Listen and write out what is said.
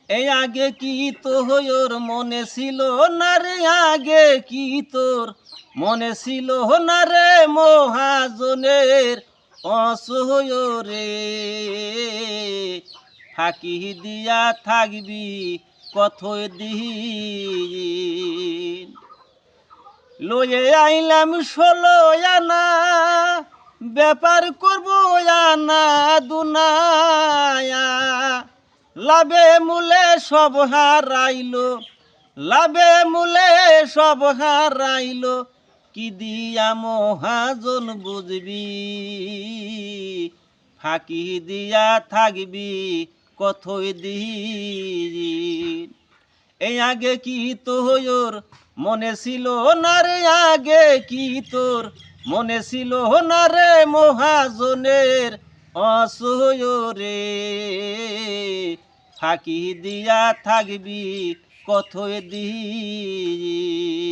এই আগে কি তোর মনে ছিল না রে, আগে কি তোর মনে ছিল না রে, মহাজনের অসহয় রে। ফাঁকি দিয়া থাকবি কত দিন, লয়ে আইলাম 16 আনা, ব্যাপার করবো আনা দুনায়া। লাভে মূলে সব হারাইলো, লাভে মূলে সব হারাইলো, কি দিয়া মহাজন বুঝবি। ফাঁকি দিয়া থাকবি কতই দিন, এই আগে কি তোর মনে ছিল না রে, আগে কি তোর মনে ছিল না রে, মহাজনের অসহয় রে। ফাঁকি দিয়া থাকবি কত দিন।